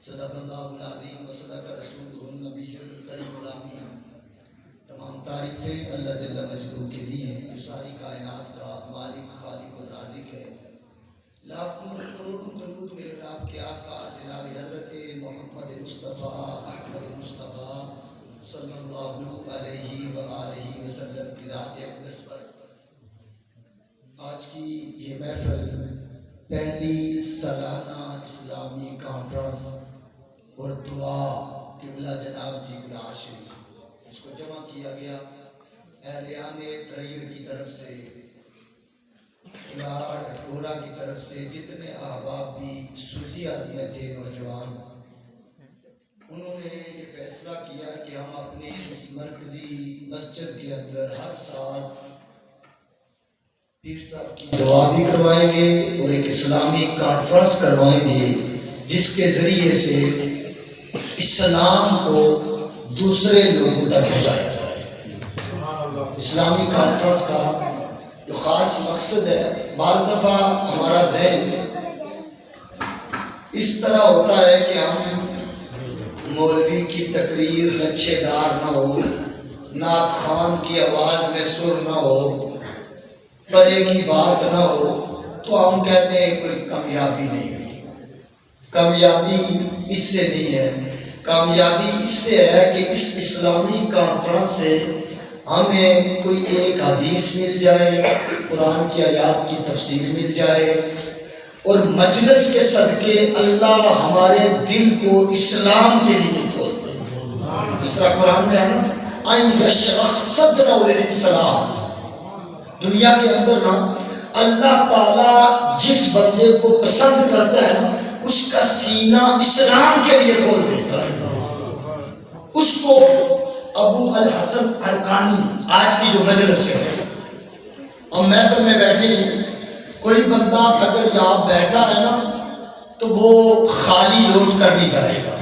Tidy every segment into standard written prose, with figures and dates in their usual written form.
صدق اللہ العظیم و صدق رسولہ النبی الکریم الامین۔ تمام تعریفیں اللہ جل مجدہ کے لیے ہیں جو ساری کائنات کا مالک خالق اور رازق ہے۔ لاکھوں اور کروڑوں درود میرے رب کے آقا جناب حضرت محمد مصطفیٰ احمد مصطفیٰ صلی اللہ علیہ وآلہ وسلم کی ذات اقدس پر۔ آج کی یہ محفل پہلی سالانہ اسلامی کانفرنس اور دعا قبلہ جناب جی گلہٰ شریف، اس کو جمع کیا گیا اہلیان تریڑ کی طرف سے، کلاڑ اٹکورا کی طرف سے، جتنے احباب بھی سعودی عرب میں تھے نوجوان، انہوں نے یہ فیصلہ کیا کہ ہم اپنے اس مرکزی مسجد کے اندر ہر سال پیر صاحب کی دعا بھی کروائیں گے اور ایک اسلامی کانفرنس کروائیں گے جس کے ذریعے سے اسلام کو دوسرے لوگوں تک پہنچایا جائے۔ اسلامی کانفرنس کا جو خاص مقصد ہے، بعض دفعہ ہمارا ذہن اس طرح ہوتا ہے کہ ہم مولوی کی تقریر لچھے دار نہ ہو، نعت خوان کی آواز میں سر نہ ہو، پرے کی بات نہ ہو، تو ہم کہتے ہیں کوئی کامیابی نہیں ہوئی۔ کامیابی اس سے نہیں ہے، کامیابی اس سے ہے کہ اس اسلامی کانفرنس سے ہمیں کوئی ایک حدیث مل جائے، قرآن کی آیات کی تفسیر مل جائے، اور مجلس کے صدقے اللہ ہمارے دل کو اسلام کے لیے کھول دے۔ اس طرح قرآن میں ہے نا، "ان یشرح صدرہ للاسلام"، دنیا کے اندر نا اللہ تعالیٰ جس بندے کو پسند کرتا ہے نا، اس کا سینہ اسلام کے لیے کھول دیتا ہے۔ اس کو ابو الحسن عرقانی، آج کی جو مجلس ہے، ہم محفل میں بیٹھے ہیں، کوئی بندہ اگر یہاں بیٹھا ہے نا تو وہ خالی لوٹ کر نہیں جائے گا،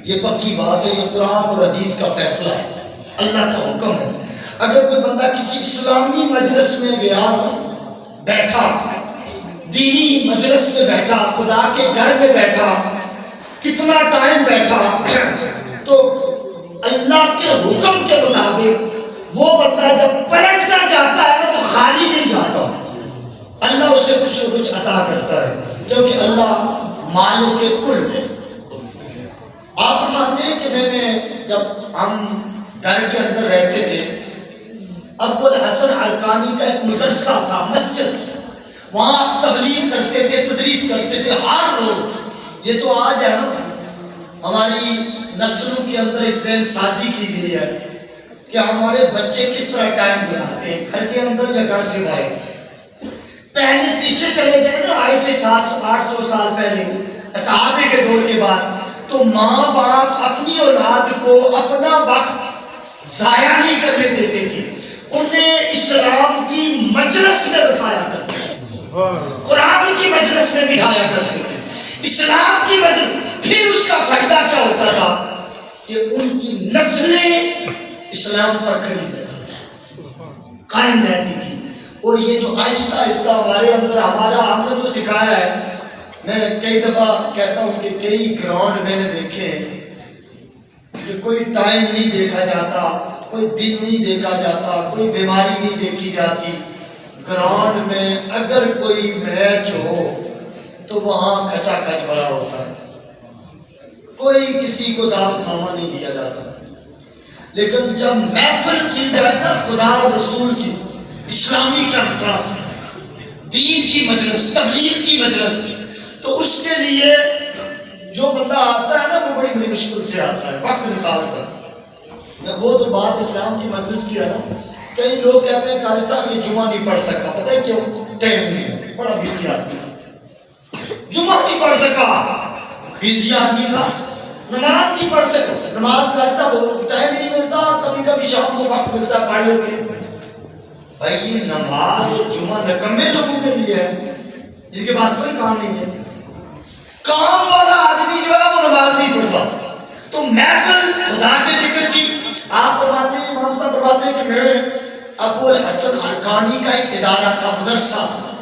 یہ پکی بات ہے، یہ قرآن اور حدیث کا فیصلہ ہے، اللہ کا حکم ہے۔ اگر کوئی بندہ کسی اسلامی مجلس میں گیا بیٹھا، دینی مجلس میں بیٹھا، خدا کے گھر میں بیٹھا، کتنا ٹائم بیٹھا، تو اللہ کے حکم کے مطابق وہ بندہ جب پلٹ کر جاتا ہے نا تو خالی نہیں جاتا، اللہ اسے کچھ نہ کچھ عطا کرتا ہے، کیونکہ اللہ مالک کل ہے۔ آپ فرماتے ہیں کہ میں نے جب ہم گھر کے اندر رہتے تھے، ابو الحسن عرقانی کا ایک مدرسہ تھا، مسجد، وہاں تبلیغ کرتے تھے، تدریس کرتے تھے ہر روز۔ یہ تو آج ہے نا، ہماری نسلوں کے اندر ایک ذہن سازی کی گئی ہے کہ ہمارے بچے کس طرح ٹائم گزارتے ہیں، گھر کے اندر یا گھر سے باہر۔ پہلے پیچھے چلے جائیں نا، آج سے 700-800 سال پہلے صحابہ کے دور کے بعد، تو ماں باپ اپنی اولاد کو اپنا وقت ضائع نہیں کرنے دیتے تھے، انہیں اسلام کی مجلس میں بٹھایا کرتے تھے، قرآن کی مجلس میں بٹھایا کرتے تھے، اسلام کی مجلس۔ پھر اس کا فائدہ کیا ہوتا تھا کہ ان کی نسلیں اسلام پر کھڑی رہتی تھی، قائم رہتی تھی۔ اور یہ جو آہستہ آہستہ ہمارے اندر، ہم نے تو سکھایا ہے، میں کئی دفعہ کہتا ہوں کہ کئی گراؤنڈ میں نے دیکھے کہ کوئی ٹائم نہیں دیکھا جاتا، کوئی دن نہیں دیکھا جاتا، کوئی بیماری نہیں دیکھی جاتی۔ گراؤنڈ میں اگر کوئی میچ ہو تو وہاں کھچا کھچ بڑا ہوتا ہے، کوئی کسی کو دعوت نامہ نہیں دیا جاتا۔ لیکن جب محفل کی جائے نا خدا اور رسول کی، اسلامی کانفرنس، دین کی مجلس، تبلیغ کی مجلس، تو اس کے لیے جو بندہ آتا ہے نا وہ بڑی بڑی مشکل سے آتا ہے، وقت نکال کر۔ وہ تو بات اسلام کی مجلس کی ہے نا، کئی لوگ کہتے ہیں قاری صاحب یہ جمعہ نہیں پڑھ سکا، پتہ ہے کیوں؟ ٹائم نہیں ہے، بڑا بزی آدمی تھا، جمعہ نہیں پڑھ سکا، بزی آدمی تھا، نماز نہیں پڑھ سکا، نماز قاری صاحب ٹائم نہیں ملتا، کبھی کبھی شام کو وقت ملتا پڑھ لیتے۔ بھائی یہ نماز اور جمعہ نکمے لوگوں کے لیے ہے، جن کے پاس کوئی کام نہیں ہے، کام والا آدمی جو ہے وہ نماز نہیں پڑھتا۔ تو محفل خدا کے ذکر کی، آپ فرماتے ہیں، امام صاحب فرماتے ہیں کہ میں ابو الحسن عرقانی کا ایک ادارہ تھا، مدرسہ تھا،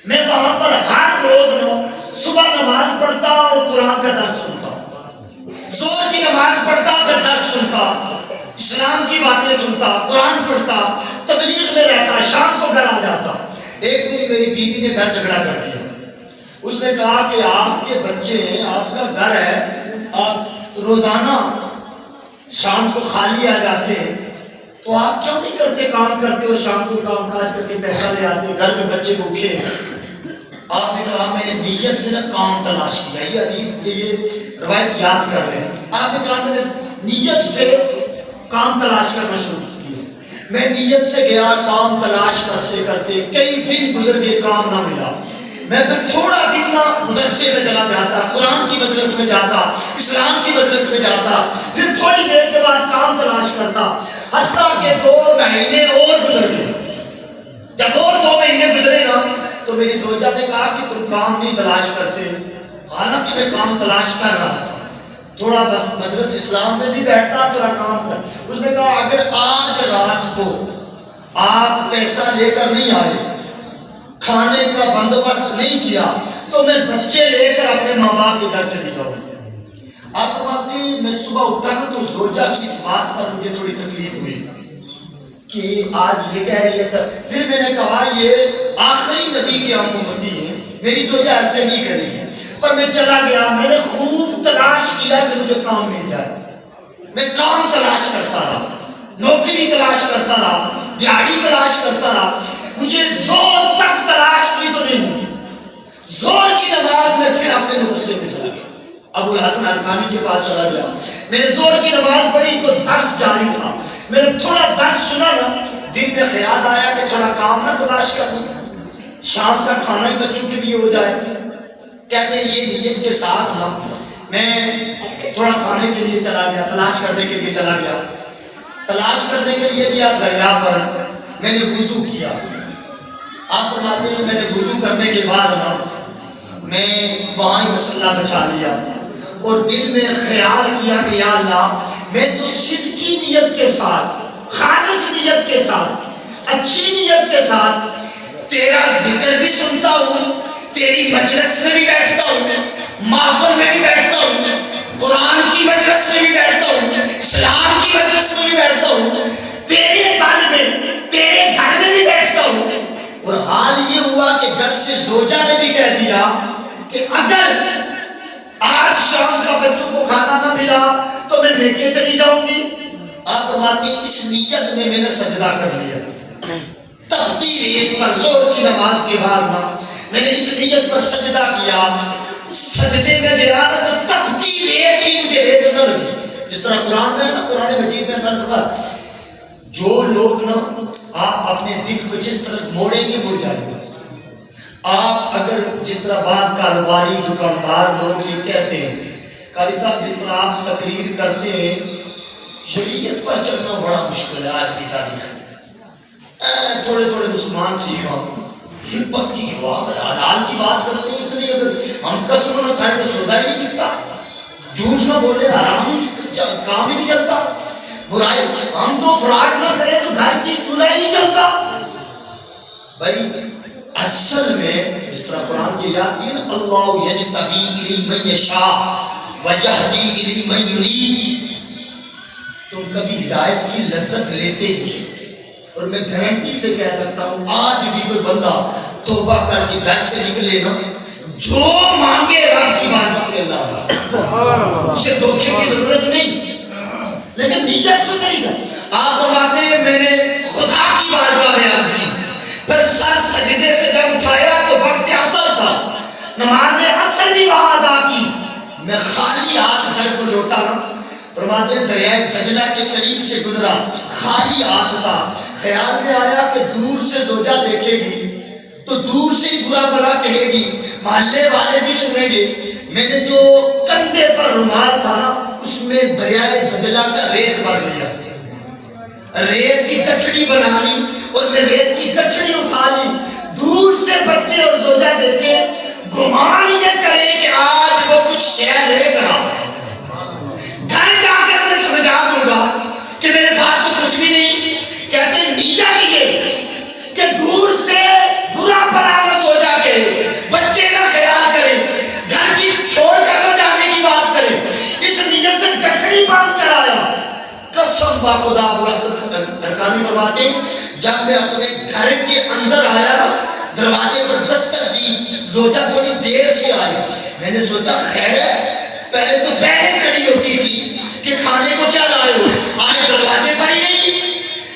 میں وہاں پر ہر روز صبح نماز پڑھتا اور قرآن کا کا درس سنتا، زور کی نماز پڑھتا پھر درس سنتا، اسلام کی باتیں سنتا، قرآن پڑھتا، تبلیغ میں رہتا، شام کو گھر آ جاتا۔ ایک دن میری بیوی نے گھر جھگڑا کر دیا، اس نے کہا کہ آپ کے بچے ہیں، آپ کا گھر ہے، آپ روزانہ شام کو خالی آ جاتے ہیں، تو آپ کیوں نہیں کرتے، کام کرتے ہو، شام کو کام کاج کر کے پیسہ لے آتے، گھر میں بچے بھوکے ہیں۔ آپ نے کہا میں نے نیت سے نہ کام تلاش کیا، یہ حدیث یہ روایت یاد کر لیں۔ آپ نے کہا میں نے نیت سے کام تلاش کرنا شروع کیا، میں نیت سے گیا، کام تلاش کرتے کرتے کئی دن گزر گئے، کام نہ ملا۔ میں پھر تھوڑا دن نہ مدرسے میں چلا جاتا، قرآن کی مجلس میں جاتا، اسلام کی مجلس میں جاتا، پھر تھوڑی دیر کے بعد کام تلاش کرتا، حتیٰ کہ 2 مہینے اور گزر گئے۔ جب اور 2 مہینے گزرے نا تو میری زوجہ نے کہا کہ تم کام نہیں تلاش کرتے، حالانکہ میں کام تلاش کر رہا تھا، تھوڑا بس مجلس اسلام میں بھی بیٹھتا، تھوڑا کام کر۔ اس نے کہا اگر آج رات کو آپ پیسہ لے کر نہیں آئے، کھانے کا بندوبست نہیں کیا، تو میں بچے لے کر اپنے ماں باپ کے گھر چلی جاؤں۔ آپ فرماتے ہیں میں صبح اٹھا نا تو زوجہ کی اس بات پر مجھے تھوڑی تکلیف ہوئی کہ آج یہ کہہ رہی ہے سر۔ پھر میں نے کہا یہ آخری نبی کی ہم امتی ہیں، میری زوجہ ایسے نہیں کرے گی، پر میں چلا گیا، میں نے خوب تلاش کیا کہ مجھے کام مل جائے، میں کام تلاش کرتا رہا، نوکری تلاش کرتا رہا، دیہڑی تلاش کرتا رہا، مجھے زور تک تلاش کی تو نہیں ملی۔ زور کی نماز میں پھر اپنے مدرسے میں چلا گیا، ابو الحسن الکانی کے پاس چلا گیا، میں نے زور کی نماز پڑھی تو درس جاری تھا، میں نے تھوڑا درس سنا نا، دن میں خیال آیا کہ تھوڑا کام نہ تلاش کر لوں، شام کا کھانا ہی بچوں کے لیے ہو جائے۔ کہتے ہیں یہ نیت کے ساتھ نا میں تھوڑا کھانے کے لیے چلا گیا، تلاش کرنے کے لیے چلا گیا، تلاش کرنے کے لیے گیا دریا پر، میں نے وضو کیا۔ آپ فرماتے ہیں میں نے وضو کرنے کے بعد نا میں وہاں ہی مصلی بچھا لیا اور دل میں خیال کیا کہ یا اللہ میں تو صدقی نیت کے ساتھ، خالص نیت کے ساتھ، اچھی نیت کے ساتھ تیرا ذکر بھی سنتا ہوں، تیری مجلس میں بھی بیٹھتا ہوں، محفل میں بھی بیٹھتا ہوں، قرآن کی مجلس میں بھی بیٹھتا ہوں، اسلام کی مجلس میں بھی بیٹھتا ہوں، تیرے گھر میں بھی بیٹھتا ہوں۔ اور حال یہ ہوا کہ گھر سے زوجہ نے بھی کہہ دیا کہ اگر آج شام کا بچوں کو کھانا نہ ملا تو میں لے کے چلی جاؤں گی۔ آپ فرماتی اس نیت میں نے سجدہ کر لیا، تپتی ریت پر زور کی نماز کے بعد نا میں نے اس نیت پر سجدہ کیا، سجدے میں گیا نا تو تپتی ریت بھی مجھے ریت نہ لگی۔ جس طرح قرآن میں ہے نا، قرآن مجید میں اللہ فرماتا جو لوگ نا آپ اپنے دل کو جس طرف موڑیں گے مڑ جائیں گے۔ آپ اگر جس طرح بعض کاروباری دکاندار لوگ یہ کہتے ہیں قاری صاحب جس طرح آپ تقریر کرتے ہیں شریعت پر چلنا بڑا مشکل ہے آج کی تاریخ میں، تھوڑے تھوڑے مسلمان سیکھا یہ پکی جواب ہے، حلال کی بات کرتے ہیں اتنی، اگر ہم قسم نہ کھائیں تو سودا ہی نہیں دکھتا، جھوٹ نہ بولے حرام ہی کام ہی نہیں چلتا، برائی ہم تو فراڈ نہ کریں تو گھر کی چولہا ہی نہیں چلتا۔ بھائی اصل میں اس طرح قرآن کی یاد یہ نا اللہ یجتبی الی من یشاء ویہدی الی من یرید، تم کبھی ہدایت کی لذت لیتے ہیں، اور میں گارنٹی سے کہہ سکتا ہوں آج بھی کوئی بندہ توبہ کر کے گھر سے نکلے نا جو مانگے رب کی بارگاہ سے اللہ تعالیٰ، اسے دھوکے کی ضرورت نہیں، لیکن نیت ستھری ہے۔ آپ فرماتے ہیں میں نے خدا کی بارگاہ میں عرض کی، پھر سر سجدے سے جب اٹھایا تو وقت عصر تھا، نماز عصر بھی وہاں ادا کی، میں خالی ہاتھ گھر کو لوٹا نا، فرماتے ہیں دریائے دجلہ کے قریب سے گزرا، خالی ہاتھ تھا، خیال میں آیا کہ دور سے زوجہ دیکھے گی تو دور سے ہی برا بھلا کہے گی، محلے والے بھی سنیں گے، میں نے جو کندھے پر رومال تھا نا اس میں دریائے دجلہ کا ریت بھر لیا، ریت کی کچھڑی بنا لی اور میں ریت کی کچھڑی اٹھا لی، دور سے بچے اور زوجہ دیکھے گمان یہ کرے کہ آج وہ کچھ شے لے کر آؤ، گھر جا کر میں سمجھا دوں گا کہ میرے پاس تو کچھ بھی نہیں۔ کہتے ہیں نیت یہ کہ دور سے برا بھلا نہ سوچا کے بچے نہ خیال کرے، گھر کی چھوڑ کر نہ جانے کی فرماتے جب میں اپنے گھر کے اندر آیا نا دروازے پر دستک دی زوجہ تھوڑی دیر سے آئی میں نے سوچا خیر ہے پہلے تو پہلے کھڑی ہوتی تھی کہ کھانے کو کیا لائے ہو آج دروازے پر ہی نہیں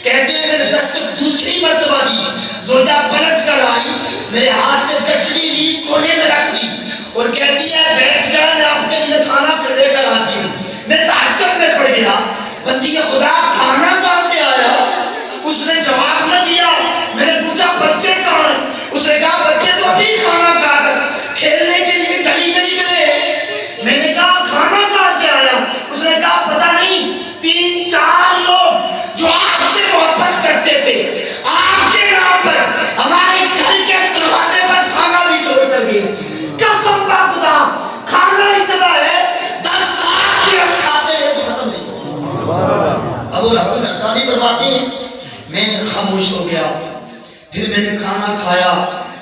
کہتے ہیں میں نے دستک دوسری مرتبہ دی زوجہ پلٹ کر آئی میرے ہاتھ سے کچڑی لی کونے میں رکھ دی اور کہتی ہے بیٹھ جائے میں آپ کے لیے کھانا لے کر آتی ہوں میں تعجب میں پڑ گیا بندی خدا کھانا کہاں سے آیا اس نے جواب نہ دیا میں نے پوچھا بچے کہاں ہیں اس نے کہا بچے تو ابھی کھانا کھا کر کھیلنے کے لیے گلی میں نکلے میں نے کہا کھانا کہاں سے آیا اس نے کہا پتہ نہیں 3-4 لوگ جو آپ سے محبت کرتے تھے آپ کے نام پر ہمارے گھر کے دروازے پر کھانا بھی چھوڑ کر گئے قسم کا خدا کھانا اتنا ہے 10 سال بھی ہم کھاتے ہیں تو ختم نہیں ابو الحسن الثانی فرماتے ہیں میں خاموش ہو گیا پھر میں نے کھانا کھایا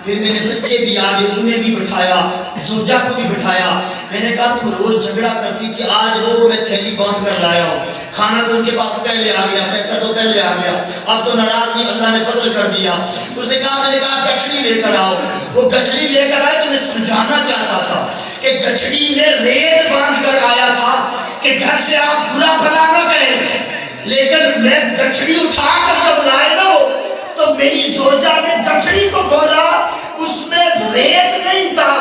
پھر میں نے بچے بھی آگے انہیں بھی بٹھایا زوجہ کو بھی بٹھایا میں نے کہا تم روز جھگڑا کرتی تھی آج وہ میں تھیلی باندھ کر لایا ہوں کھانا تو ان کے پاس پہلے آ گیا پیسہ تو پہلے آ گیا اب تو ناراض نہیں اللہ نے فضل کر دیا اس نے کہا میں نے کہا گٹھڑی لے کر آؤ وہ گٹھڑی لے کر آئے تو میں سمجھانا چاہتا تھا کہ گٹھڑی میں ریت باندھ کر آیا تھا کہ گھر سے آپ برا بھلا نہ کہیں لیکن میں گٹھڑی اٹھا کر جب لائے نا ہو تو میری زوجہ نے گٹھڑی کو کھولا اس میں ریت نہیں تھا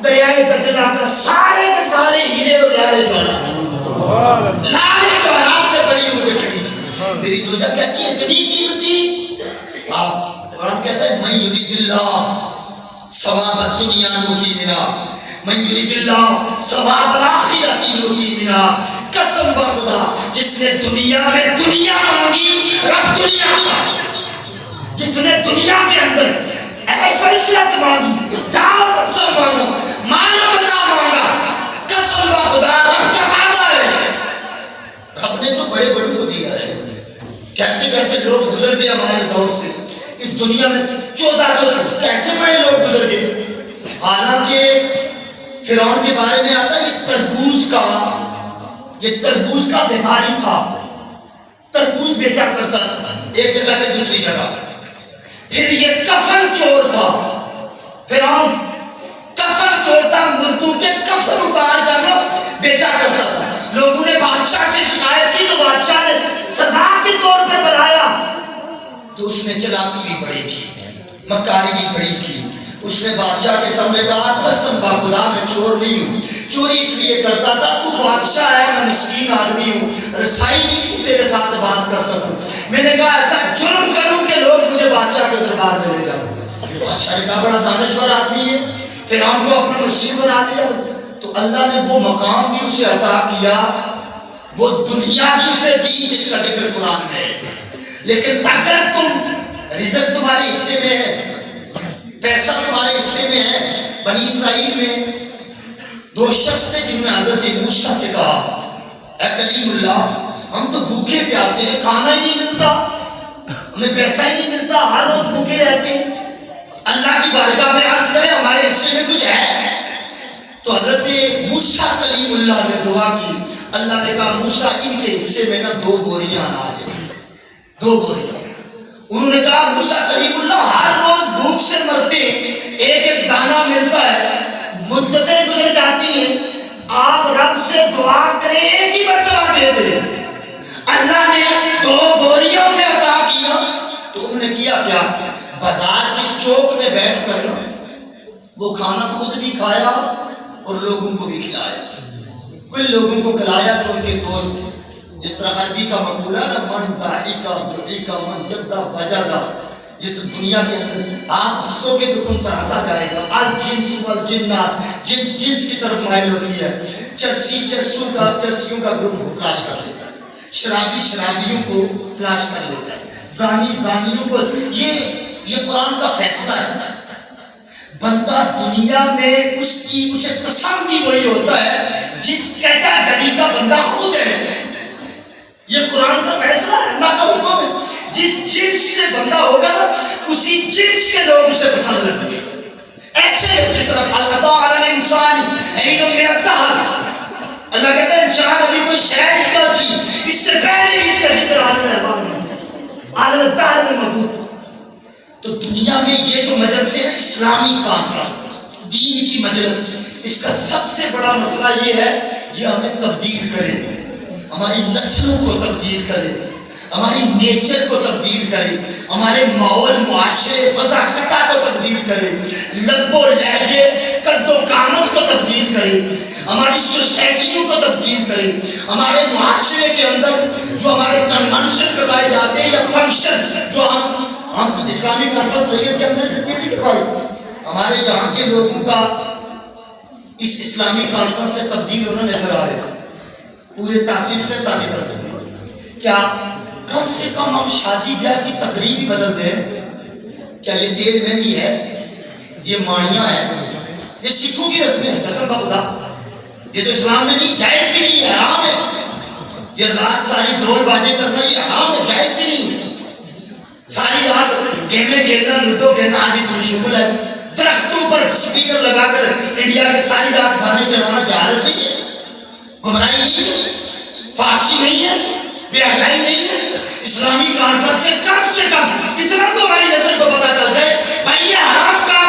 دریائے دجلہ کا سارے کے سارے ہیرے اور لالے جواہرات لالے جواہرات سے بڑی ہوئی گٹھڑی تھی میری زوجہ کہتی ہے اتنی قیمتی قرآن کہتا ہے من یرید اللہ ثواب الدنیا نؤتی منہا من یرید اللہ ثواب الآخرۃ نؤتی منہا قسم بخدا جس نے دنیا میں دنیا مانگی رب دنیا مانگی جس نے دنیا کے اندر ایسا عشرت مانگی جان و منصب مانگا مال و متا مانگا قسم بخدا رب کا وعدہ ہے رب نے تو بڑے بڑوں کو دیا ہے کیسے کیسے لوگ گزر گئے ہمارے دور سے اس دنیا میں 1400 سے کیسے بڑے لوگ گزر گئے حالانکہ فرعون کے بارے میں آتا ہے یہ تربوز کا بیماری تھا تربوز بیچا کرتا تھا ایک جگہ سے دوسری جگہ پھر یہ کفن چور تھا فرعون کفن چور تھا مردوں کے کفن اتار کر بیچا کرتا تھا لوگوں نے بادشاہ سے شکایت کی تو بادشاہ نے سزا کے طور پر بلایا تو اس نے چلاکی بھی بڑی کی مکاری بھی بڑی کی اس نے بادشاہ کے سامنے کہا قسم بخدا میں چور نہیں ہوں چوری اس لیے کرتا تھا تو بادشاہ ہے میں مسکین آدمی ہوں رسائی نہیں تھی تیرے ساتھ بات کر سکوں میں نے کہا ایسا جرم کروں کہ لوگ مجھے بادشاہ کے دربار میں لے جاؤں بادشاہ نے کہا بڑا دانشور آدمی ہے فرعون کو اپنا مشیر بنا لیا تو اللہ نے وہ مقام بھی اسے عطا کیا وہ دنیا بھی اسے دی جس کا ذکر قرآن میں ہے لیکن اگر تم رزق تمہارے حصے میں ہے پیسہ تمہارے حصے میں ہے بنی اسرائیل میں 2 شخص تھے جنہوں نے حضرت موسیٰ سے کہا اے کلیم اللہ ہم تو بھوکے پیاسے ہیں کھانا ہی نہیں ملتا ہمیں پیسہ ہی نہیں ملتا ہر روز بھوکے رہتے ہیں اللہ کی بارگاہ میں عرض کریں ہمارے حصے میں کچھ ہے تو حضرت موسیٰ کلیم اللہ نے دعا کی اللہ نے کہا موسیٰ ان کے حصے میں نا 2 بوریاں اناج ہیں 2 بوریاں انہوں نے کہا موسیٰ کلیم اللہ ہر روز بھوک سے مرتے ایک دانہ ملتا ہے مدتیں گزر جاتی ہیں آپ رب سے دعا کریں ایک ہی مرتبہ دے دیں اللہ نے 2 بوریاں انہیں عطا کیا تو انہوں نے کیا کیا بازار کی چوک میں بیٹھ کر وہ کھانا خود بھی کھایا اور لوگوں کو بھی کھلایا کل لوگوں کو کھلایا تو ان کے دوست جس طرح عربی کا مقولہ نا من دائقہ دعیقہ من جدہ وجدہ جس دنیا کے اندر آپ ہنسو گے تو تم پر ہنسا جائے گا الجنس والجنات جنس کی طرف مائل ہوتی ہے چرسیوں کا گروپ تلاش کر لیتا ہے شرابی شرابیوں کو تلاش کر لیتا ہے زانی زانیوں کو یہ قرآن کا فیصلہ ہے بندہ دنیا میں اسے پسند ہی وہی ہوتا ہے جس کیٹیگری کا بندہ خود ہے یہ قرآن کا فیصلہ ہے اللہ کا حکم ہے جس جنس سے بندہ ہوگا نا اسی جنس کے لوگ اسے پسند کرتے ہیں ایسے جس طرح العطاء علی الانسان حین من الدہر اللہ کہتا ہے انسان ابھی کوئی شے نہیں تھی اس سے پہلے بھی اس کا ذکر عالم الدہر دنیا میں یہ جو مجلس ہے اسلامی کانفرنس، دین کی مجلس، اس کا سب سے بڑا مسئلہ یہ ہے یہ ہمیں تبدیل کرے، ہماری نسلوں کو تبدیل کرے، ہماری نیچر کو تبدیل کرے، ہمارے ماحول معاشرے فضا قطع کو تبدیل کرے، لب و لہجے قد و قامت کو تبدیل کرے، ہماری سوسائٹیوں کو تبدیل کرے، ہمارے معاشرے کے اندر جو ہمارے کنونشن کروائے جاتے ہیں یا فنکشن جو ہم اسلامی کانفرنس ریگن کے اندر سے نہیں کروائے، ہمارے یہاں کے لوگوں کا اس اسلامی کانفرنس سے تبدیل ہونا نظر آئے، پورے تحصیل سے ثابت طرف سے کیا کم سے کم ہم شادی بیاہ کی تقریب ہی بدل دیں؟ کیا یہ تیل مہندی ہے، یہ ماڑیاں ہیں، یہ سکھوں کی رسمیں ہیں، قسم خدا یہ تو اسلام میں نہیں، جائز بھی نہیں ہے، حرام ہے، یہ رات ساری ڈھول بازے کرنا یہ حرام ہے، جائز بھی نہیں ہے، ساری رات گیمیں کھیلنا لوڈو کھیلنا آدھی تھوڑی شغل ہے، درختوں پر سپیکر لگا کر انڈیا کے ساری رات گانے چلانا جہالت نہیں ہے، گمراہی نہیں ہے، فحاشی نہیں ہے، بے حیائی نہیں ہے۔ اسلامی کانفرنس سے کم اتنا تو ہماری نسل کو پتا چل جائے بھائی یہ حرام کام